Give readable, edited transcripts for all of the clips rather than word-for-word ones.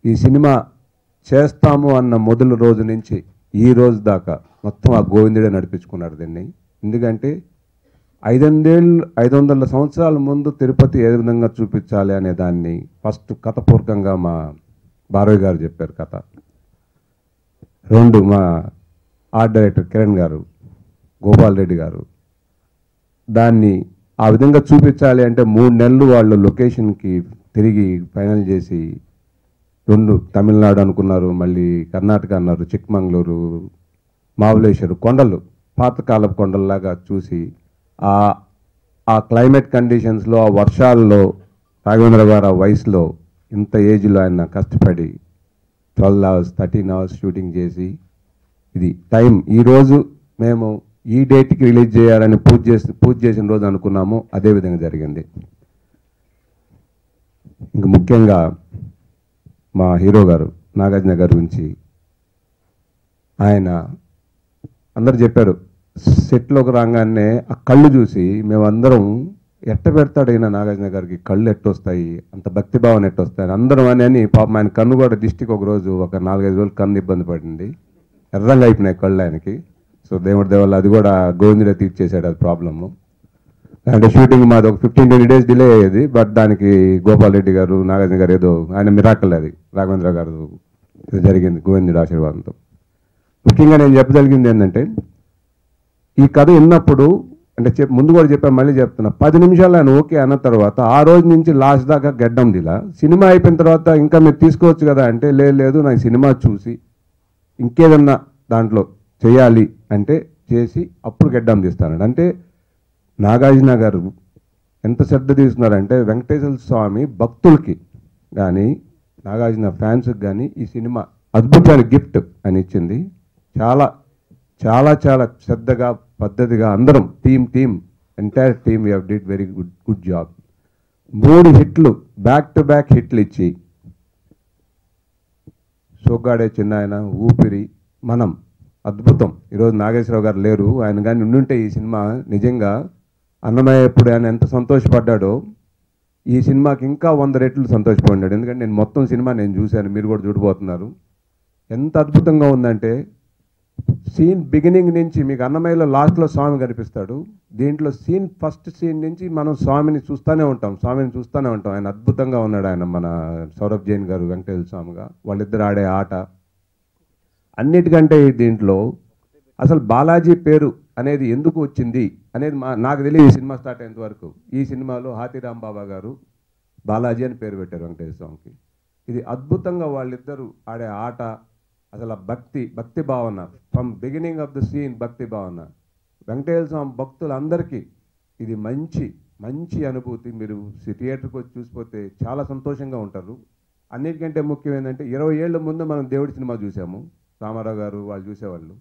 ఈ సినిమా చేస్తాము అన్న మొదలు రోజు నుంచి ఈ రోజు దాకా మొత్తం ఆ గోవిందుడే నడిపించుకున్నాడు దీన్ని. ఎందుకంటే 500 సంవత్సరాల ముందు తిరుపతి ఏ విధంగా చూపించాలి అనే దాన్ని ఫస్ట్ కథపూర్వకంగా మా భారవి గారు చెప్పారు కథ. 2 మా ఆర్ట్ డైరెక్టర్ కిరణ్ గారు, గోపాల్ రెడ్డి గారు దాన్ని ఆ విధంగా చూపించాలి అంటే 3 నెలలు వాళ్ళు లొకేషన్కి తిరిగి ఫైనల్ చేసి 2 తమిళనాడు అనుకున్నారు, మళ్ళీ కర్ణాటక అన్నారు, చిక్మంగళూరు, మావులేశ్వరు కొండలు పాతకాలపు కొండల్లాగా చూసి ఆ క్లైమేట్ కండిషన్స్లో ఆ వర్షాల్లో రాఘవేంద్ర గారు ఆ వయసులో ఇంత ఏజ్లో ఆయన కష్టపడి 12 hours 13 hours షూటింగ్ చేసి ఇది టైం ఈరోజు మేము ఈ డేట్కి రిలీజ్ చేయాలని పూజ చేసిన రోజు అనుకున్నాము, అదేవిధంగా జరిగింది. ఇంక ముఖ్యంగా మా హీరో గారు నాగార్జున గారి గురించి ఆయన అందరు చెప్పారు, సెట్లోకి రాగానే ఆ కళ్ళు చూసి మేమందరం ఎట్ట పెడతాడు అయినా నాగార్జున గారికి కళ్ళు ఎట్టొస్తాయి, అంత భక్తిభావం ఎట్టొస్తాయి అందరం అని పాపం ఆయన కన్ను కూడా డిస్టిక్ ఒకరోజు ఒక 4-5 రోజులు కన్ను ఇబ్బంది పడింది, ఎర్రంగా అయిపోయినాయి కళ్ళు ఆయనకి. సో దేవుడి దేవల్ల అది కూడా గోవిందుడే తీర్చేశాడు అది ప్రాబ్లము. అంటే షూటింగ్ మాది ఒక 15-20 days డిలే అయ్యేది, బట్ దానికి గోపాల్ రెడ్డి గారు నాగార్జున గారు ఏదో ఆయన మిరాకల్ అది రాఘవేంద్ర గారు ఇది జరిగింది గోవిందుడి ఆశీర్వాదంతో. ముఖ్యంగా నేను చెప్పగలిగింది ఏంటంటే ఈ కథ విన్నప్పుడు అంటే ముందు కూడా చెప్పాను మళ్ళీ చెప్తున్నా, 10 నిమిషాలు ఆయన ఓకే అన్న తర్వాత ఆ రోజు నుంచి లాస్ట్ దాకా గడ్డం దిలా. సినిమా అయిపోయిన తర్వాత ఇంకా మీరు తీసుకోవచ్చు కదా అంటే లేదు నాకు సినిమా చూసి ఇంకేదన్నా దాంట్లో చేయాలి అంటే చేసి అప్పుడు గడ్డం తీస్తానండి. అంటే నాగార్జున గారు ఎంత శ్రద్ధ తీసుకున్నారంటే వెంకటేశ్వర స్వామి భక్తులకి కానీ నాగార్జున ఫ్యాన్స్కి కానీ ఈ సినిమా అద్భుతమైన గిఫ్ట్ అని ఇచ్చింది. చాలా చాలా చాలా శ్రద్ధగా పద్ధతిగా అందరం team entire team you have did very good job. 3 హిట్లు బ్యాక్ టు బ్యాక్ హిట్లు ఇచ్చి సోగ్గాడే చిన్నాయన, ఊపిరి, మనం అద్భుతం. ఈరోజు నాగేశ్వరరావు గారు లేరు, ఆయన కానీ ఉండుంటే ఈ సినిమా నిజంగా అన్నమయ్య ఎప్పుడు ఆయన ఎంత సంతోషపడ్డాడో ఈ సినిమాకి ఇంకా 100 రెట్లు సంతోషపడ్డాడు. ఎందుకంటే నేను మొత్తం సినిమా నేను చూశాను, మీరు కూడా చూడబోతున్నారు. ఎంత అద్భుతంగా ఉందంటే సీన్ బిగినింగ్ నుంచి మీకు అన్నమయ్యలో లాస్ట్లో స్వామి కనిపిస్తాడు, దీంట్లో ఫస్ట్ సీన్ నుంచి మనం స్వామిని చూస్తూనే ఉంటాం. ఆయన అద్భుతంగా ఉన్నాడు. ఆయన మన సౌరభ్ జైన్ గారు వెంకటేశ్వర స్వామిగా వాళ్ళిద్దరు ఆడే ఆట అన్నిటికంటే దీంట్లో అసలు బాలాజీ పేరు అనేది ఎందుకు వచ్చింది అనేది నాకు తెలియదు ఈ సినిమా స్టార్ట్ అయ్యేంత వరకు. ఈ సినిమాలో హాతీరామ్ బాబా గారు బాలాజీ అని పేరు పెట్టారు వెంకటేశ్వర స్వామికి. ఇది అద్భుతంగా వాళ్ళిద్దరూ ఆడే ఆట, అసలు భక్తి భావన from beginning of the scene, భక్తి భావన వెంకటేశ్వర స్వామి భక్తులందరికీ ఇది మంచి అనుభూతి. మీరు థియేటర్కి వచ్చి చూసిపోతే చాలా సంతోషంగా ఉంటారు. అన్నిటికంటే ముఖ్యం ఏంటంటే 20 ఏళ్ల ముందు మనం దేవుడి సినిమా చూసాము, రామారావు గారు వాళ్ళు చూసేవాళ్ళు.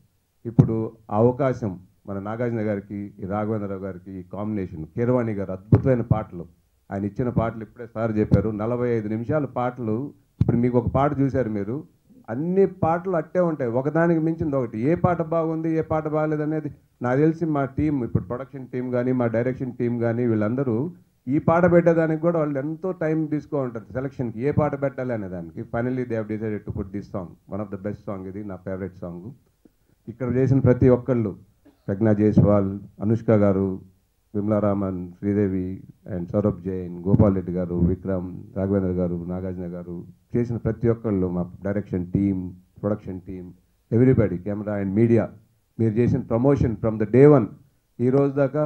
ఇప్పుడు ఆ అవకాశం మన నాగార్జున గారికి, రాఘవేంద్రరావు గారికి ఈ కాంబినేషన్, కీరవాణి గారు అద్భుతమైన పాటలు, ఆయన ఇచ్చిన పాటలు ఇప్పుడే సార్ చెప్పారు 45 నిమిషాల పాటలు. ఇప్పుడు మీకు ఒక పాట చూశారు మీరు, అన్ని పాటలు అట్టే ఉంటాయి, ఒకదానికి మించింది ఒకటి. ఏ పాట బాగుంది ఏ పాట బాగలేదు అనేది నాకు తెలిసి మా టీం, ఇప్పుడు ప్రొడక్షన్ టీం కానీ మా డైరెక్షన్ టీం కానీ వీళ్ళందరూ ఈ పాట పెట్టేదానికి కూడా వాళ్ళు ఎంతో టైం తీసుకో ఉంటారు సెలక్షన్కి, ఏ పాట పెట్టాలి అనే దానికి. Finally they have decided to put this song, one of the best song, ఇది నా ఫేవరెట్ సాంగ్. ఇక్కడ చేసిన ప్రతి ఒక్కళ్ళు, ప్రజ్ఞా జైస్వాల్, అనుష్క గారు, విమలారామన్, శ్రీదేవి అండ్ సౌరభ్ జైన్, గోపాల్ రెడ్డి గారు, విక్రమ్, రాఘవేంద్ర గారు, నాగార్జున గారు, చేసిన ప్రతి ఒక్కళ్ళు, మా direction team, production team, everybody, camera and media, మీరు చేసిన ప్రమోషన్ ఫ్రమ్ ద డే 1 ఈ రోజు దాకా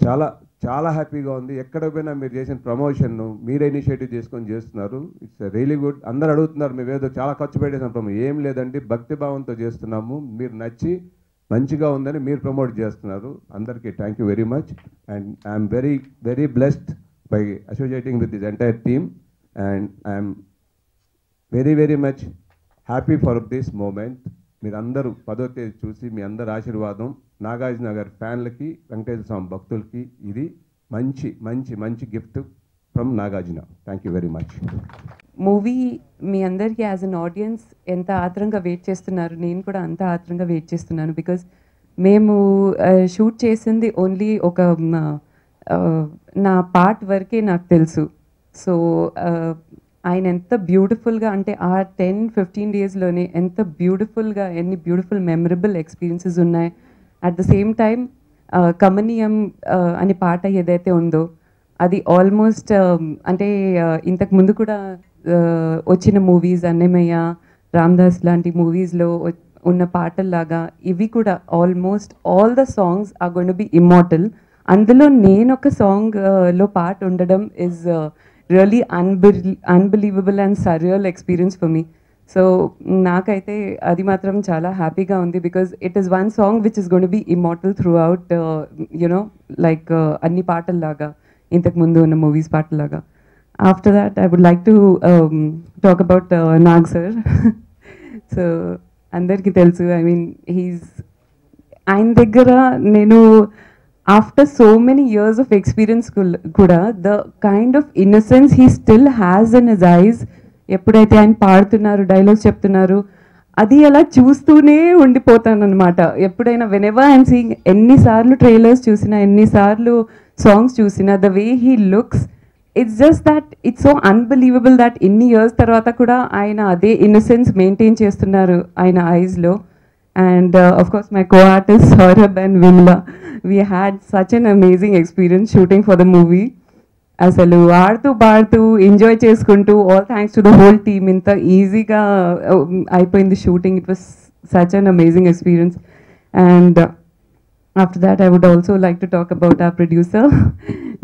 చాలా చాలా హ్యాపీగా ఉంది. ఎక్కడ పోయినా మీరు చేసిన ప్రమోషన్ను మీరే ఇనిషియేటివ్ చేసుకొని చేస్తున్నారు. It's really good. అందరు అడుగుతున్నారు మేము ఏదో చాలా ఖర్చు పెట్టేసిన ప్రమోషన్, ఏం లేదండి, భక్తి భావంతో చేస్తున్నాము, మీరు నచ్చి మంచిగా ఉందని మీరు ప్రమోట్ చేస్తున్నారు. అందరికీ thank you very much and I'm very blessed by associating with this entire team and I'm very much happy for this moment. మీరందరూ 10వ తేదీ చూసి మీ అందరి ఆశీర్వాదం నాగార్జున గారి ఫ్యాన్లకి, వెంకటేశ్వర స్వామి భక్తులకి ఇది మంచి gift from Nagarjuna. Thank you very much. Movie మీ అందరికీ యాజ్ అన్ ఆడియన్స్ ఎంత ఆత్రంగా వెయిట్ చేస్తున్నారు, నేను కూడా అంత ఆత్రంగా వెయిట్ చేస్తున్నాను. బికాజ్ మేము షూట్ చేసింది ఓన్లీ ఒక నా పార్ట్ వరకే నాకు తెలుసు. సో ఆయన ఎంత బ్యూటిఫుల్గా అంటే ఆ 10-15 డేస్లోనే ఎంత బ్యూటిఫుల్గా ఎన్ని బ్యూటిఫుల్ మెమరబుల్ ఎక్స్పీరియన్సెస్ ఉన్నాయి. అట్ ద సేమ్ టైం కమనీయం అనే పాట ఏదైతే ఉందో అది ఆల్మోస్ట్ అంటే ఇంతకు ముందు కూడా వచ్చిన మూవీస్ అన్నమయ్య, రామ్దాస్ లాంటి మూవీస్లో ఉన్న పాటల్లాగా ఇవి కూడా almost all the songs are going to be immortal. అందులో నేను ఒక సాంగ్ లో పాట ఉండడం is really unbelievable and surreal experience for me. So నాకైతే అది మాత్రం చాలా హ్యాపీగా ఉంది because it is one song which is gonna be immortal throughout you know like అన్ని పాటల్లాగా ఇంతకు ముందు ఉన్న మూవీస్ పాటల్లాగా. After that I would like to talk about Nag sir. So అందరికీ తెలుసు, ఐ మీన్ ఆయన దగ్గర నేను after so many years of experience కూడా the kind of innocence he still has in his eyes. ఎప్పుడైతే ఆయన పాడుతున్నారు, డైలాగ్స్ చెప్తున్నారు, అది అలా చూస్తూనే ఉండిపోతాను అనమాట. ఎప్పుడైనా వెనెవర్ ఐఎమ్ సీయింగ్, ఎన్నిసార్లు ట్రైలర్స్ చూసినా, ఎన్నిసార్లు సాంగ్స్ చూసినా, the way he looks, it's just that it's so unbelievable that ఇన్ని ఇయర్స్ తర్వాత కూడా ఆయన అదే ఇన్నసెన్స్ మెయింటైన్ చేస్తున్నారు ఆయన ఐస్లో. And of course, my co-artists Saurabh and Vimla, we had such an amazing experience shooting for the movie. అసలు ఆడుతూ పాడుతూ ఎంజాయ్ చేసుకుంటూ, all thanks to the whole team, ఇంత ఈజీగా అయిపోయింది shooting. It was such an amazing experience. And after that I would also like to talk about our producer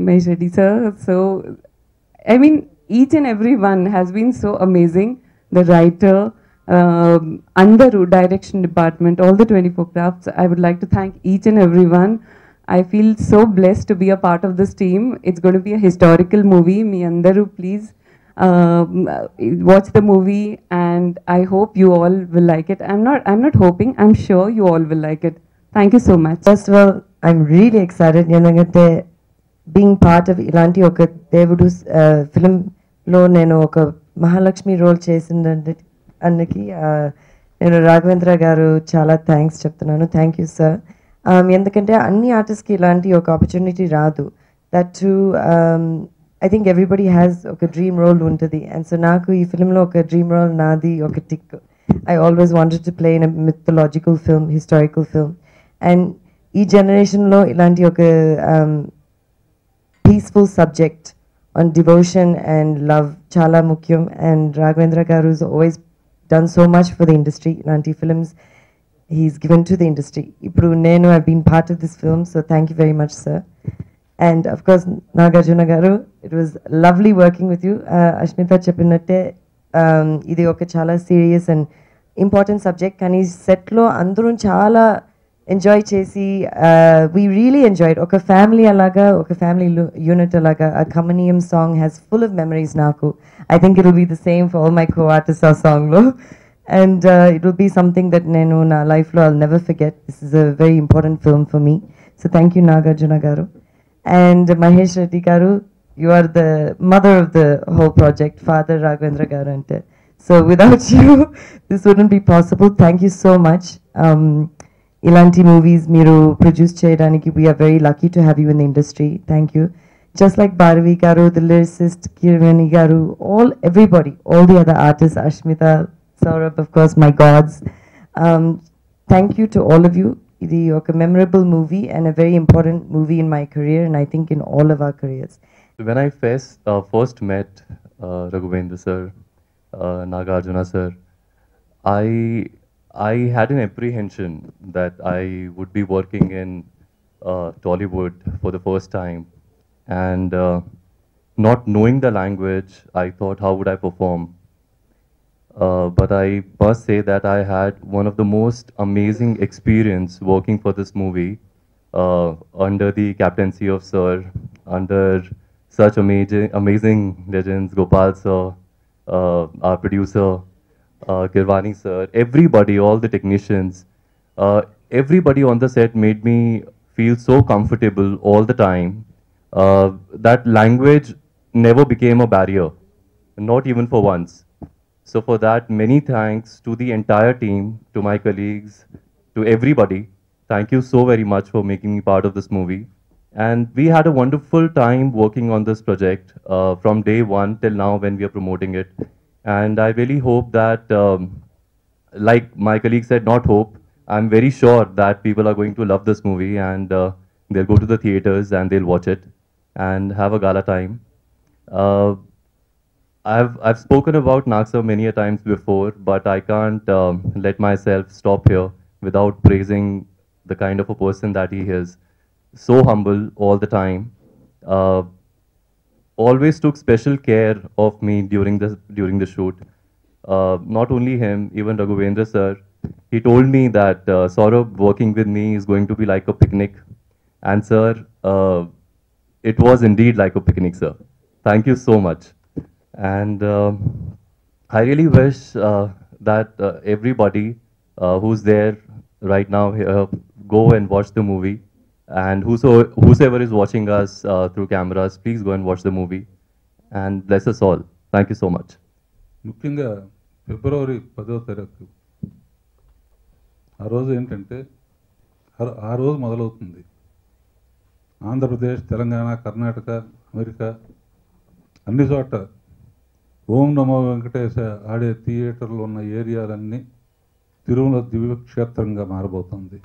Mahesh Reddy sir. So I mean, each and every one has been so amazing. The writer, Andaru, direction department, all the 24 crafts. I would like to thank each and every one. I feel so blessed to be a part of this team. It's going to be a historical movie. Me Andaru, please watch the movie, and I hope you all will like it. I'm not hoping. I'm sure you all will like it. Thank you so much. First of all, I'm really excited. ఎందుకంటే being part of ఇలాంటి ఒక దేవుడు ఫిలింలో నేను ఒక Mahalakshmi role చేసిందంటే అందుకి నేను రాఘవేంద్ర గారు చాలా థ్యాంక్స్ చెప్తున్నాను. Thank you sir. ఎందుకంటే అన్ని ఆర్టిస్ట్కి ఇలాంటి ఒక ఆపర్చునిటీ రాదు. That to I think everybody has ఒక డ్రీమ్ రోల్ ఉంటుంది. అండ్ సో నాకు ఈ ఫిలింలో ఒక డ్రీమ్ రోల్ నాది, ఒక tick. I always wanted to play in a mythological film, historical film. And ఈ జనరేషన్లో ఇలాంటి ఒక peaceful subject on devotion and love chala mukyam, and Raghavendra garu has always done so much for the industry. Ilanti films he's given to the industry. Ippudu nenu I've been part of this film, so thank you very much, sir. And of course Nagarjuna garu, it was lovely working with you. Ashmita cheppinatte idi oka chala serious and important subject, kani set lo andaru chala enjoy చేసి we really enjoyed. ఒక family అలాగా, ఒక family unit అలాగా. ఆ Kamaneeyam song has full of memories నాకు. I think it will be the same for all my co artist ఆ సాంగ్లో. And it will be something that నేను నా లైఫ్లో I'll never forget. This is a very important film for me. So thank you Nagarjuna గారు. And Mahesh Reddy గారు, you are the mother of the whole project, father Raghavendra గారు అంటే. So without you this wouldn't be possible. Thank you so much. ఇలాంటి movies మీరు produce చేయడానికి we are very lucky to have you in the industry. Thank you. Just like Bharavi గారు, the lyricist కిరణి గారు, everybody, all the other artists, Ashmita, Saurabh, of course, my gods. Thank you to all of you. Idi oka memorable movie and a very important movie in my career, and I think in all of our careers. When I first met Raghavendra sir, Nagarjuna sir, I had an apprehension that I would be working in Tollywood for the first time, and not knowing the language, I thought, how would I perform? But I must say that I had one of the most amazing experience working for this movie under the captaincy of Sir, under such amazing legends, Gopal sir, our producer, Kirwani sir, everybody, all the technicians, everybody on the set made me feel so comfortable all the time. That language never became a barrier, not even for once. So for that, many thanks to the entire team, to my colleagues, to everybody. Thank you so very much for making me part of this movie. And we had a wonderful time working on this project from day one till now when we are promoting it. And I really hope that, like my colleague said, not hope, I'm very sure that people are going to love this movie and they'll go to the theaters and they'll watch it and have a gala time. Uh, I've spoken about Nagsir many a times before, but I can't let myself stop here without praising the kind of a person that he is. So humble all the time. Uh, Always took special care of me during the shoot. Not only him, even Raghavendra sir. He told me that Saurabh working with me is going to be like a picnic. And sir, it was indeed like a picnic, sir. Thank you so much. And I really wish that everybody who's there right now here go and watch the movie. And whosoever is watching us through cameras, please go and watch the movie. And bless us all. Thank you so much. ముఖ్యంగా ఫిబ్రవరి 10వ తారీఖు ఆ రోజు ఏంటంటే ఆ రోజు మొదలవుతుంది Andhra Pradesh, Telangana, Karnataka, America అన్ని చోట్ల ఓం నమో వెంకటేశ ఆడే థియేటర్లు ఉన్న ఏరియాలన్నీ తిరుమల దివ్యక్షేత్రంగా మారబోతుంది.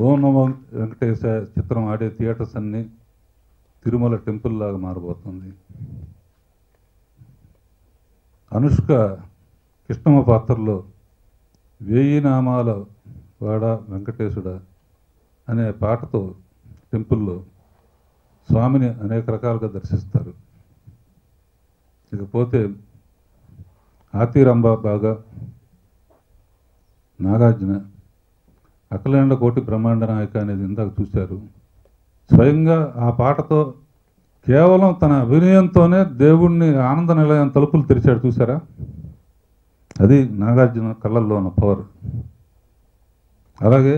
ఓం నమో వెంకటేశ చిత్రం ఆడే థియేటర్స్ అన్నీ తిరుమల టెంపుల్ లాగా మారబోతుంది. అనుష్క కృష్ణమ్మ పాత్రలో 1000 నామాల వాడ వెంకటేశుడా అనే పాటతో టెంపుల్లో స్వామిని అనేక రకాలుగా దర్శిస్తారు. ఇకపోతే ఆతిరంబ బాగా నాగార్జున అఖిలాండ కోటి బ్రహ్మాండ నాయక అనేది ఇందాక చూశారు. స్వయంగా ఆ పాటతో కేవలం తన అభినయంతోనే దేవుణ్ణి ఆనంద నిలయం తలుపులు తెరిచాడు. చూసారా? అది నాగార్జున కళ్ళల్లో ఉన్న పవర్. అలాగే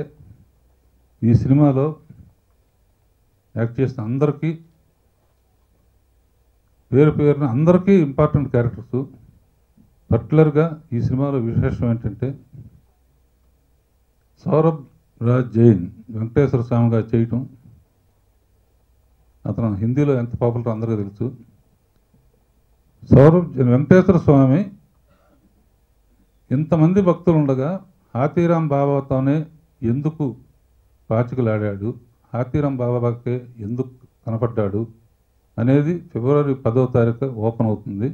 ఈ సినిమాలో యాక్ట్ చేసిన అందరికీ పేరు పేరున అందరికీ ఇంపార్టెంట్ క్యారెక్టర్స్. పర్టికులర్గా ఈ సినిమాలో విశేషం ఏంటంటే సౌరభ్ రాజ్ జైన్ వెంకటేశ్వర స్వామిగా చేయటం. అతను హిందీలో ఎంత పాపులర్ అందరికీ తెలుసు. వెంకటేశ్వర స్వామి ఇంతమంది భక్తులు ఉండగా హాతీరాం బాబాతోనే ఎందుకు పాచికలాడాడు, హాతీరాం బాబాకే ఎందుకు కనపడ్డాడు అనేది ఫిబ్రవరి 10వ తారీఖు ఓపెన్ అవుతుంది.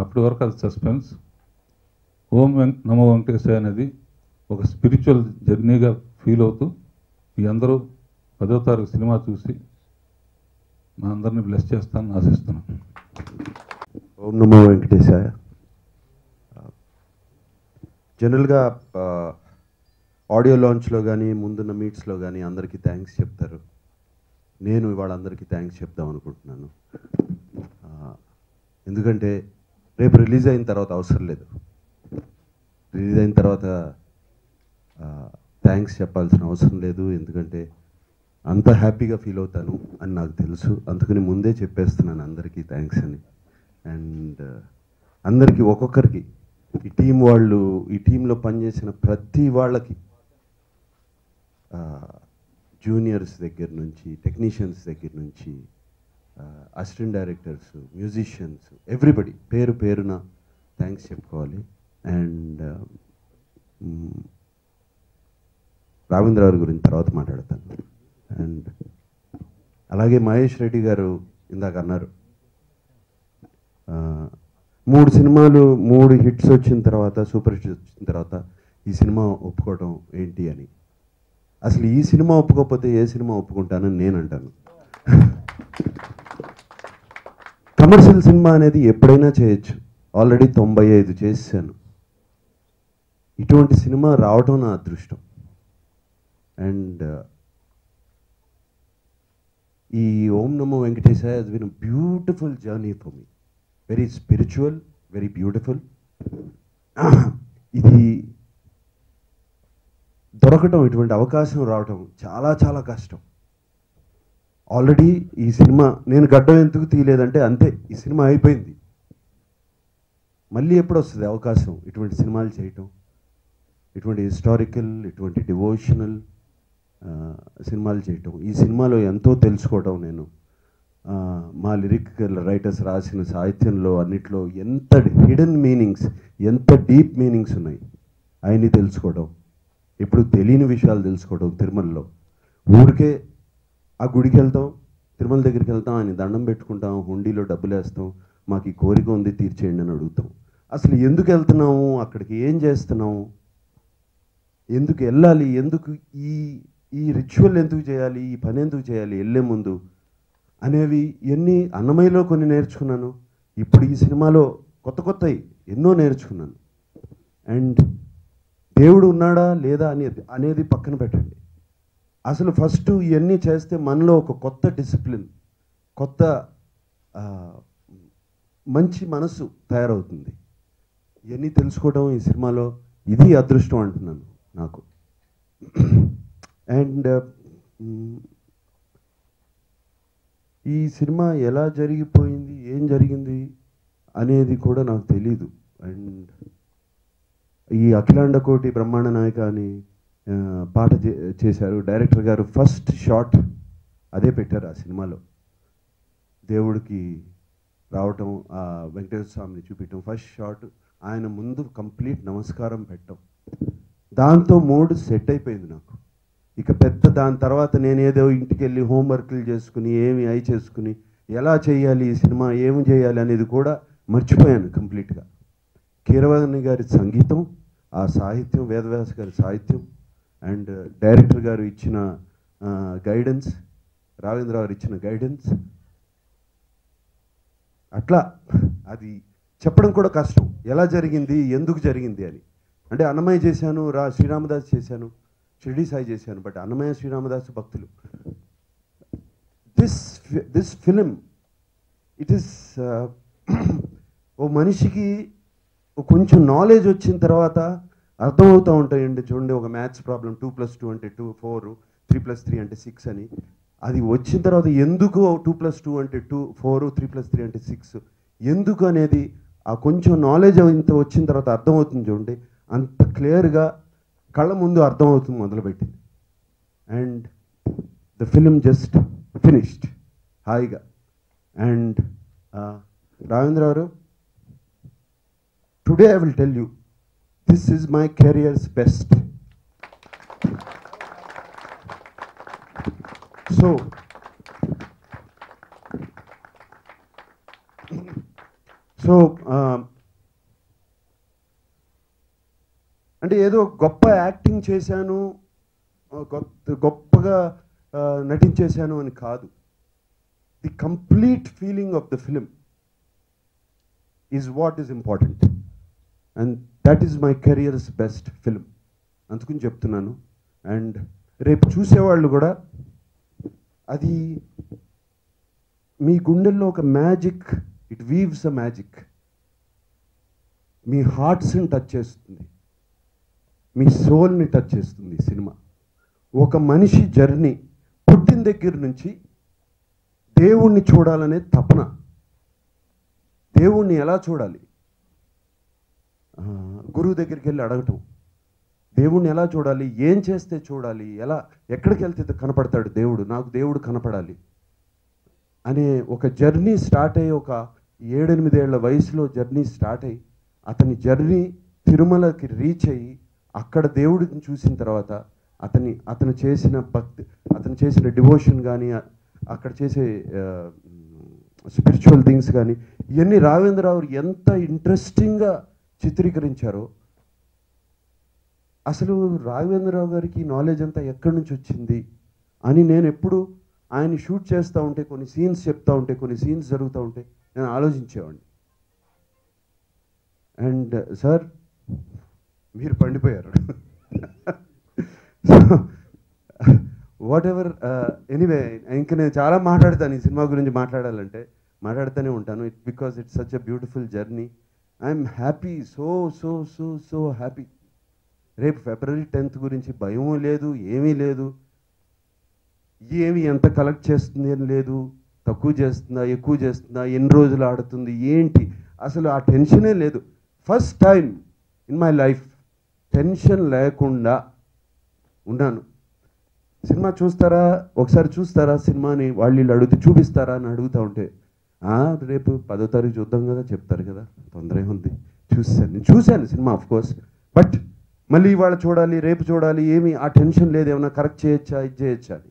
అప్పటి వరకు అది సస్పెన్స్. ఓం నమో వెంకటేశ్వర అనేది ఒక స్పిరిచువల్ జర్నీగా ఫీల్ అవుతూ మీ అందరూ 10వ తారీఖు సినిమా చూసి మా అందరినీ బ్లెస్ చేస్తానని ఆశిస్తున్నాను. ఓం నమో వెంకటేశాయ. జనరల్గా ఆడియో లాంచ్లో కానీ ముందున్న మీట్స్లో కానీ అందరికీ థ్యాంక్స్ చెప్తారు. నేను ఇవాళ అందరికీ థ్యాంక్స్ చెప్దాం అనుకుంటున్నాను. ఎందుకంటే రేపు రిలీజ్ అయిన తర్వాత అవసరం లేదు. రిలీజ్ అయిన తర్వాత థ్యాంక్స్ చెప్పాల్సిన అవసరం లేదు. ఎందుకంటే అంత హ్యాపీగా ఫీల్ అవుతాను అని నాకు తెలుసు. అందుకని ముందే చెప్పేస్తున్నాను అందరికీ థ్యాంక్స్ అని. అండ్ అందరికీ ఒక్కొక్కరికి ఈ టీం వాళ్ళు, ఈ టీంలో పనిచేసిన ప్రతి వాళ్ళకి, జూనియర్స్ దగ్గర నుంచి, టెక్నీషియన్స్ దగ్గర నుంచి, అసిస్టెంట్ డైరెక్టర్స్, మ్యూజిషియన్స్, ఎవ్రీబడి పేరు పేరున థ్యాంక్స్ చెప్పుకోవాలి. అండ్ రాఘవేంద్ర గారి గురించి తర్వాత మాట్లాడతాను. అండ్ అలాగే మహేష్ రెడ్డి గారు ఇందాక అన్నారు 3 సినిమాలు 3 హిట్స్ వచ్చిన తర్వాత, సూపర్ హిట్స్ వచ్చిన తర్వాత ఈ సినిమా ఒప్పుకోవడం ఏంటి అని. అసలు ఈ సినిమా ఒప్పుకోకపోతే ఏ సినిమా ఒప్పుకుంటానని నేను అంటాను. కమర్షియల్ సినిమా అనేది ఎప్పుడైనా చేయొచ్చు. ఆల్రెడీ 95 చేశాను. ఇటువంటి సినిమా రావటం నా అదృష్టం. అండ్ ఈ ఓం నమో వెంకటేశాయ has been a beautiful journey for me. Very spiritual, very beautiful. ఇది దొరకటం, ఇటువంటి అవకాశం రావటం చాలా చాలా కష్టం. ఆల్రెడీ ఈ సినిమా నేను గడ్డం ఎందుకు తీయలేదంటే అంతే, ఈ సినిమా అయిపోయింది. మళ్ళీ ఎప్పుడు వస్తుంది అవకాశం ఇటువంటి సినిమాలు చేయటం, ఇటువంటి హిస్టారికల్, ఇటువంటి డివోషనల్, సినిమాలు చేయటం, ఈ సినిమాలో ఎంతో తెలుసుకోవటం నేను. మా లిరికల్ రైటర్స్ రాసిన సాహిత్యంలో అన్నిట్లో ఎంత హిడెన్ మీనింగ్స్, ఎంత డీప్ మీనింగ్స్ ఉన్నాయి అవన్నీ తెలుసుకోవడం, ఇప్పుడు తెలియని విషయాలు తెలుసుకోవడం. తిరుమలలో ఊరికే ఆ గుడికి వెళ్తాం, తిరుమల దగ్గరికి వెళ్తాం, ఆయన దండం పెట్టుకుంటాం, హుండీలో డబ్బులు వేస్తాం, మాకు ఈ కోరిక ఉంది తీర్చేయండి అని అడుగుతాం. అసలు ఎందుకు వెళ్తున్నాము, అక్కడికి ఏం చేస్తున్నాము, ఎందుకు వెళ్ళాలి, ఎందుకు ఈ ఈ రిచువల్ ఎందుకు చేయాలి, ఈ పని ఎందుకు చేయాలి వెళ్ళే ముందు అనేవి ఎన్ని అన్నమయ్యలో కొన్ని నేర్చుకున్నాను. ఇప్పుడు ఈ సినిమాలో కొత్త కొత్తవి ఎన్నో నేర్చుకున్నాను. అండ్ దేవుడు ఉన్నాడా లేదా అనేది పక్కన పెట్టండి. అసలు ఫస్ట్ ఇవన్నీ చేస్తే మనలో ఒక కొత్త డిసిప్లిన్, కొత్త మంచి మనసు తయారవుతుంది. ఇవన్నీ తెలుసుకోవడం ఈ సినిమాలో ఇది అదృష్టం అంటున్నాను నాకు. అండ్ ఈ సినిమా ఎలా జరిగిపోయింది, ఏం జరిగింది అనేది కూడా నాకు తెలీదు. అండ్ ఈ అఖిలాండ కోటి బ్రహ్మాండ నాయక అని పాట చేశారు డైరెక్టర్ గారు. ఫస్ట్ షాట్ అదే పెట్టారు ఆ సినిమాలో, దేవుడికి రావటం, ఆ వెంకటేశ్వర స్వామిని చూపించడం. ఫస్ట్ షాట్ ఆయన ముందు కంప్లీట్ నమస్కారం పెట్టడం, దాంతో మూడ్ సెట్ అయిపోయింది నాకు. ఇక పెద్ద దాని తర్వాత నేనేదో ఇంటికి వెళ్ళి హోంవర్క్లు చేసుకుని ఏమి అయి చేసుకుని ఎలా చేయాలి ఈ సినిమా, ఏమి చేయాలి అనేది కూడా మర్చిపోయాను కంప్లీట్గా. కీరవాణి గారి సంగీతం, ఆ సాహిత్యం, వేదవ్యాస గారి సాహిత్యం, అండ్ డైరెక్టర్ గారు ఇచ్చిన గైడెన్స్, రాఘవేంద్ర గారు ఇచ్చిన గైడెన్స్, అట్లా అది చెప్పడం కూడా కష్టం, ఎలా జరిగింది, ఎందుకు జరిగింది అని. అంటే అన్నమయ్య చేశాను, శ్రీరామదాస్ చేశాను, షిరిడి సాయి చేశాను, బట్ అన్నమయ్య శ్రీరామదాసు భక్తులు. దిస్ ఫిలిం ఇట్ ఈస్ ఓ మనిషికి కొంచెం నాలెడ్జ్ వచ్చిన తర్వాత అర్థమవుతూ ఉంటాయండి. చూడండి, ఒక మ్యాథ్స్ ప్రాబ్లం 2+2 అంటే 2 4, 3+3 అంటే 6 అని, అది వచ్చిన తర్వాత ఎందుకు 2+2 అంటే 2 4, 3+3 అంటే 6 ఎందుకు అనేది ఆ కొంచెం నాలెడ్జ్ ఇంత వచ్చిన తర్వాత అర్థమవుతుంది. చూడండి, అంత క్లియర్గా కళ్ళ ముందు అర్థమవుతుంది మొదలుపెట్టింది. And the film just finished హాయిగా. అండ్ రాఘవేంద్ర గారు, today I will tell you, this is my careers best. So అంటే ఏదో గొప్ప యాక్టింగ్ చేశాను, గొప్పగా నటించేశాను అని కాదు. The complete feeling of the film is what is important, and that is my careers best film. అందుకని చెప్తున్నాను. అండ్ రేపు చూసేవాళ్ళు కూడా అది మీ గుండెల్లో ఒక magic, it weaves a magic, మీ హార్ట్స్ని టచ్ చేస్తుంది, మీ సోల్ని టచ్ చేస్తుంది సినిమా. ఒక మనిషి జర్నీ పుట్టిన దగ్గర నుంచి దేవుణ్ణి చూడాలనే తపన, దేవుణ్ణి ఎలా చూడాలి, గురువు దగ్గరికి వెళ్ళి అడగటం, దేవుణ్ణి ఎలా చూడాలి, ఏం చేస్తే చూడాలి, ఎలా ఎక్కడికి వెళ్తే కనపడతాడు దేవుడు, నాకు దేవుడు కనపడాలి అనే ఒక జర్నీ స్టార్ట్ అయ్యి, ఒక 7-8 ఏళ్ల వయసులో జర్నీ స్టార్ట్ అయ్యి, అతని జర్నీ తిరుమలకి రీచ్ అయ్యి అక్కడ దేవుడిని చూసిన తర్వాత అతను చేసిన భక్తి, అతను చేసిన డివోషన్ కానీ, అక్కడ చేసే స్పిరిచువల్ థింగ్స్ కానీ, ఇవన్నీ రాఘవేంద్రరావు ఎంత ఇంట్రెస్టింగ్గా చిత్రీకరించారో. అసలు రాఘవేంద్రరావు గారికి నాలెడ్జ్ అంతా ఎక్కడి నుంచి వచ్చింది అని నేను ఎప్పుడు ఆయన షూట్ చేస్తూ ఉంటే, కొన్ని సీన్స్ చెప్తూ ఉంటే, కొన్ని సీన్స్ జరుగుతూ ఉంటే నేను ఆలోచించేవాడిని. అండ్ సార్, మీరు పండిపోయారు. వాట్ ఎవర్, ఎనీవే, ఇంకా నేను చాలా మాట్లాడతాను ఈ సినిమా గురించి. మాట్లాడుతూనే ఉంటాను. Because it's such a beautiful journey. I'm happy, so so so so happy. రేపు February 10th గురించి భయం లేదు, ఏమీ లేదు. ఏమి ఎంత కలెక్ట్ చేస్తుంది అని లేదు, తక్కువ చేస్తుందా, ఎక్కువ చేస్తుందా, ఎన్ని రోజులు ఆడుతుంది ఏంటి, అసలు ఆ టెన్షనే లేదు. First time in my life tension లేకుండా ఉన్నాను. సినిమా చూస్తారా, ఒకసారి చూస్తారా సినిమాని, వాళ్ళు వీళ్ళు అడిగితే చూపిస్తారా అని అడుగుతూ ఉంటే రేపు 10వ తారీఖు చూద్దాం కదా చెప్తారు కదా, తొందర ఉంది. నేను చూశాను సినిమా ఆఫ్ కోర్స్, బట్ మళ్ళీ ఇవాళ చూడాలి రేపు చూడాలి ఏమి ఆ టెన్షన్ లేదు, ఏమైనా కరెక్ట్ చేయొచ్చా ఇది చేయొచ్చా అని.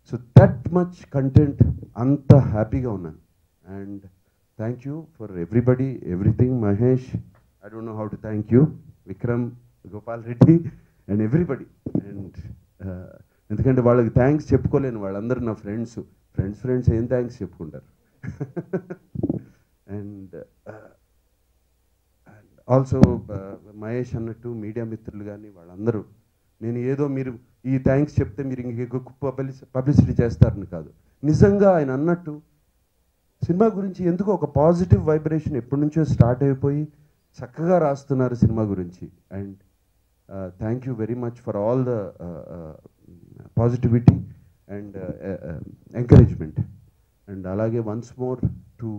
సో దట్ మచ్ కంటెంట్, అంత హ్యాపీగా ఉన్నాను. And thank you for everybody, everything. Mahesh, I don't know how to thank you, Vikram, Gopal Reddy and everybody. And ఎందుకంటే వాళ్ళకి థ్యాంక్స్ చెప్పుకోలేను, వాళ్ళందరూ నా ఫ్రెండ్స్ ఏం థ్యాంక్స్ చెప్పుకుంటారు. అండ్ ఆల్సో మహేష్ అన్నట్టు మీడియా మిత్రులు కానీ వాళ్ళందరూ, నేను ఏదో మీరు ఈ థ్యాంక్స్ చెప్తే మీరు ఇంకెక్కువ పబ్లిసిటీ చేస్తారని కాదు, నిజంగా ఆయన అన్నట్టు సినిమా గురించి ఎందుకు ఒక పాజిటివ్ వైబ్రేషన్ ఎప్పటి నుంచో స్టార్ట్ అయిపోయి చక్కగా రాస్తున్నారు సినిమా గురించి. And thank you very much for all the positivity and encouragement. And అలాగే once more to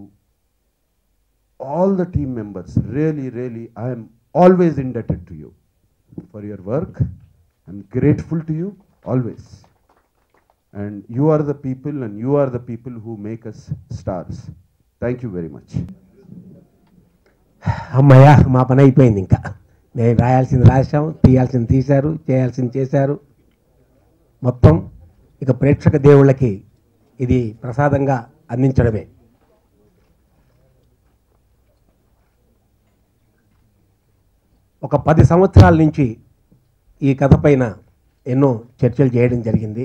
all the team members, really I am always indebted to you for your work. I'm grateful to you always, and you are the people and you are the people who make us stars. Thank you very much. అమ్మయ్య, మా పని అయిపోయింది. ఇంకా నేను రాయాల్సింది రాశాం, తీయాల్సింది తీశారు, చేయాల్సింది చేశారు. మొత్తం ఇక ప్రేక్షక దేవుళ్ళకి ఇది ప్రసాదంగా అందించడమే. ఒక 10 సంవత్సరాల నుంచి ఈ కథ పైన ఎన్నో చర్చలు చేయడం జరిగింది.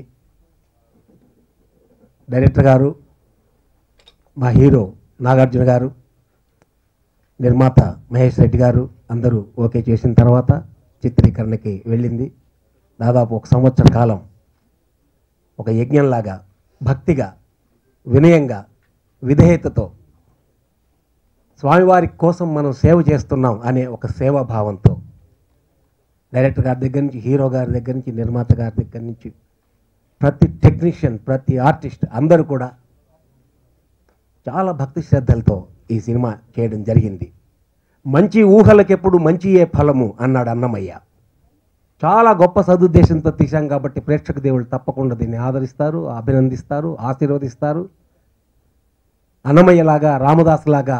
డైరెక్టర్ గారు, మా హీరో నాగార్జున గారు, నిర్మాత మహేష్ రెడ్డి గారు అందరూ ఓకే చేసిన తర్వాత చిత్రీకరణకి వెళ్ళింది. దాదాపు 1 సంవత్సర కాలం ఒక యజ్ఞంలాగా భక్తిగా, వినయంగా, విధేయతతో స్వామివారి కోసం మనం సేవ చేస్తున్నాం అనే ఒక సేవాభావంతో డైరెక్టర్ గారి దగ్గర నుంచి, హీరో గారి దగ్గర నుంచి, నిర్మాత గారి దగ్గర నుంచి ప్రతి టెక్నీషియన్, ప్రతి ఆర్టిస్ట్ అందరూ కూడా చాలా భక్తి శ్రద్ధలతో ఈ సినిమా చేయడం జరిగింది. మంచి ఊహలకెప్పుడు మంచియే ఫలము అన్నాడు అన్నమయ్య. చాలా గొప్ప సదుద్దేశంతో తీశాం కాబట్టి ప్రేక్షక దేవుళ్ళు తప్పకుండా దీన్ని ఆదరిస్తారు, అభినందిస్తారు, ఆశీర్వదిస్తారు. అన్నమయ్యలాగా, రామదాసులాగా,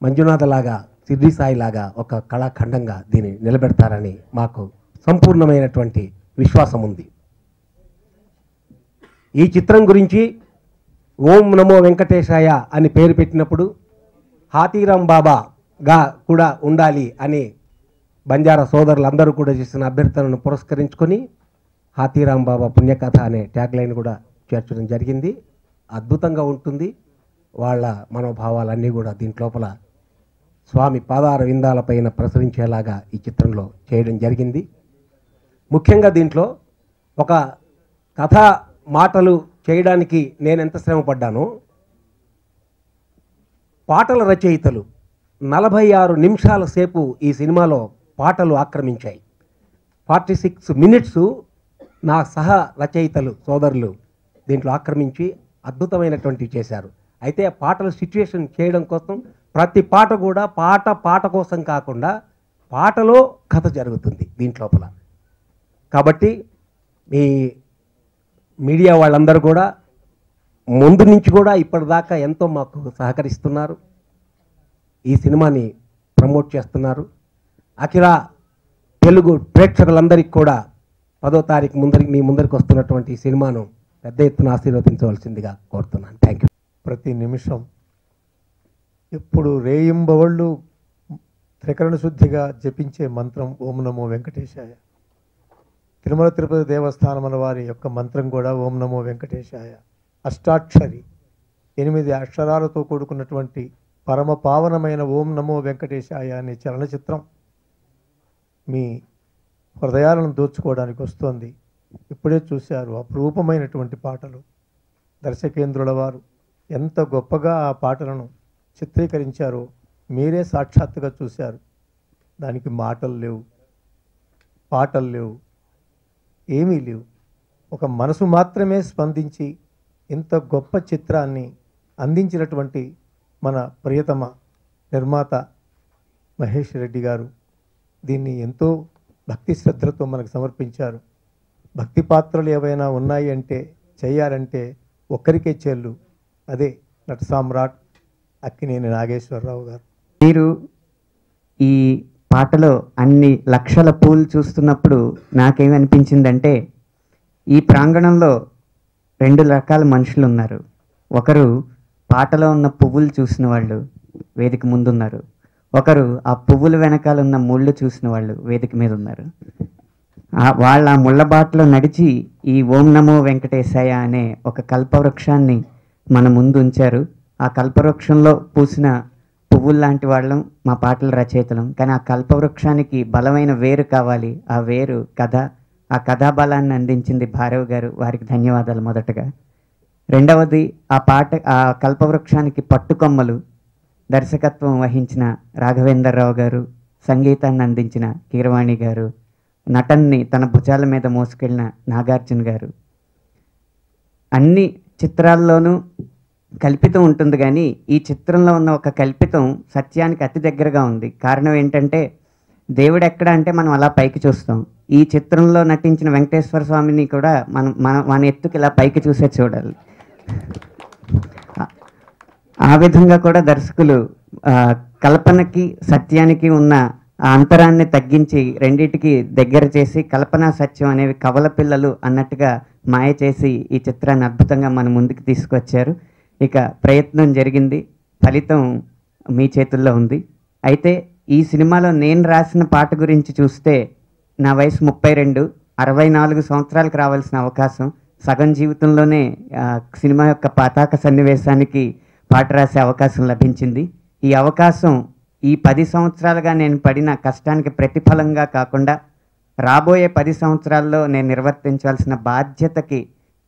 మంజునాథలాగా, సిద్ధి సాయిలాగా ఒక కళాఖండంగా దీన్ని నిలబెడతారని మాకు సంపూర్ణమైనటువంటి విశ్వాసం ఉంది. ఈ చిత్రం గురించి ఓం నమో వెంకటేశాయ అని పేరు పెట్టినప్పుడు హాతీరాం బాబాగా కూడా ఉండాలి అని బంజారా సోదరులందరూ కూడా చేసిన అభ్యర్థనను పురస్కరించుకొని హాతీరాం బాబా పుణ్యకథ అనే ట్యాగ్లైన్ కూడా చేర్చడం జరిగింది. అద్భుతంగా ఉంటుంది. వాళ్ళ మనోభావాలన్నీ కూడా దీంట్లోపల స్వామి పాదార విందాలపైన ప్రసరించేలాగా ఈ చిత్రంలో చేయడం జరిగింది. ముఖ్యంగా దీంట్లో ఒక కథా మాటలు చేయడానికి నేను ఎంత శ్రమ పడ్డానో, పాటల రచయితలు 46 నిమిషాల సేపు ఈ సినిమాలో పాటలు ఆక్రమించాయి. 46 మినిట్స్ నా సహ రచయితలు సోదరులు దీంట్లో ఆక్రమించి అద్భుతమైనటువంటివి చేశారు. అయితే ఆ పాటల సిచ్యువేషన్ చేయడం కోసం ప్రతి పాట కూడా పాట కోసం కాకుండా పాటలో కథ జరుగుతుంది దీంట్లోపల. కాబట్టి ఈ మీడియా వాళ్ళందరూ కూడా ముందు నుంచి కూడా ఇప్పటిదాకా ఎంతో మాకు సహకరిస్తున్నారు, ఈ సినిమాని ప్రమోట్ చేస్తున్నారు. అఖిల తెలుగు ప్రేక్షకులందరికీ కూడా 10వ తారీఖు మీ ముందరికి వస్తున్నటువంటి ఈ సినిమాను పెద్ద ఎత్తున ఆశీర్వదించవలసిందిగా కోరుతున్నాను. Thank you. ప్రతి నిమిషం ఎప్పుడు రేయింబవళ్ళు త్రికరణ శుద్ధిగా జపించే మంత్రం ఓం నమో వెంకటేశాయ. తిరుమల తిరుపతి దేవస్థానముల వారి యొక్క మంత్రం కూడా ఓం నమో వెంకటేశాయ. అష్టాక్షరి 8 అక్షరాలతో కూడుకున్నటువంటి పరమ పావనమైన ఓం నమో వెంకటేశాయ అనే చలనచిత్రం మీ హృదయాలను దోచుకోవడానికి వస్తోంది. ఇప్పుడే చూశారు అపురూపమైనటువంటి పాటలు. దర్శకేంద్రుల వారు ఎంత గొప్పగా ఆ పాటలను చిత్రీకరించారో మీరే సాక్షాత్తుగా చూశారు. దానికి మాటలు లేవు, పాటలు లేవు, ఏమీ లేవు. ఒక మనసు మాత్రమే స్పందించి ఇంత గొప్ప చిత్రాన్ని అందించినటువంటి మన ప్రియతమ నిర్మాత మహేష్ రెడ్డి గారు దీన్ని ఎంతో భక్తి శ్రద్ధలతో మనకు సమర్పించారు. భక్తి పాత్రలు ఏవైనా ఉన్నాయి అంటే చేయాలంటే ఒక్కరికే చెల్లు, అదే నట సామ్రాట్ అక్కినేని నాగేశ్వరరావు గారు. మీరు ఈ పాటలో అన్ని లక్షల పూలు చూస్తున్నప్పుడు నాకేమనిపించిందంటే, ఈ ప్రాంగణంలో 2 రకాల మనుషులు ఉన్నారు. ఒకరు పాటలో ఉన్న పువ్వులు చూసిన వాళ్ళు వేదిక ముందున్నారు, ఒకరు ఆ పువ్వుల వెనకాల ఉన్న ముళ్ళు చూసిన వాళ్ళు వేదిక మీద ఉన్నారు. వాళ్ళ ఆ ముళ్ళ బాటలో నడిచి ఈ ఓం నమో వెంకటేశాయ అనే ఒక కల్పవృక్షాన్ని మన ముందు ఉంచారు. ఆ కల్పవృక్షంలో పూసిన పువ్వులు లాంటి వాళ్ళం మా పాటల రచయితలం. కానీ ఆ కల్పవృక్షానికి బలమైన వేరు కావాలి. ఆ వేరు కథ, ఆ కథా బలాన్ని అందించింది భారవ్ గారు, వారికి ధన్యవాదాలు మొదటగా. రెండవది ఆ కల్పవృక్షానికి పట్టుకొమ్మలు దర్శకత్వం వహించిన రాఘవేంద్రరావు గారు, సంగీతాన్ని అందించిన కీరవాణి గారు, నటన్ని తన భుజాల మీద మోసుకెళ్ళిన నాగార్జున గారు. అన్ని చిత్రాల్లోనూ కల్పితం ఉంటుంది, కానీ ఈ చిత్రంలో ఉన్న ఒక కల్పితం సత్యానికి అతి దగ్గరగా ఉంది. కారణం ఏంటంటే, దేవుడు ఎక్కడ అంటే మనం అలా పైకి చూస్తాం. ఈ చిత్రంలో నటించిన వెంకటేశ్వర స్వామిని కూడా మన ఎత్తుకి ఇలా పైకి చూసే చూడాలి. ఆ విధంగా కూడా దర్శకులు కల్పనకి సత్యానికి ఉన్న ఆ అంతరాన్ని తగ్గించి రెండింటికి దగ్గర చేసి కల్పన సత్యం అనేవి కవల పిల్లలు అన్నట్టుగా మాయ చేసి ఈ చిత్రాన్ని అద్భుతంగా మన ముందుకు తీసుకొచ్చారు. ఇక ప్రయత్నం జరిగింది, ఫలితం మీ చేతుల్లో ఉంది. అయితే ఈ సినిమాలో నేను రాసిన పాట గురించి చూస్తే, నా వయసు 32, 64 సంవత్సరాలకు రావాల్సిన అవకాశం సగం జీవితంలోనే సినిమా యొక్క పతాక సన్నివేశానికి పాట రాసే అవకాశం లభించింది. ఈ అవకాశం ఈ 10 సంవత్సరాలుగా నేను పడిన కష్టానికి ప్రతిఫలంగా కాకుండా రాబోయే 10 సంవత్సరాల్లో నేను నిర్వర్తించాల్సిన బాధ్యతకి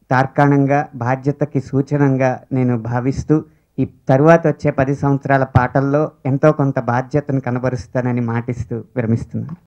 తార్కాణంగా, బాధ్యతకి సూచనంగా నేను భావిస్తూ ఈ తరువాత వచ్చే 10 సంవత్సరాల పాటల్లో ఎంతో కొంత బాధ్యతను కనబరుస్తానని మాటిస్తూ విరమిస్తున్నాను.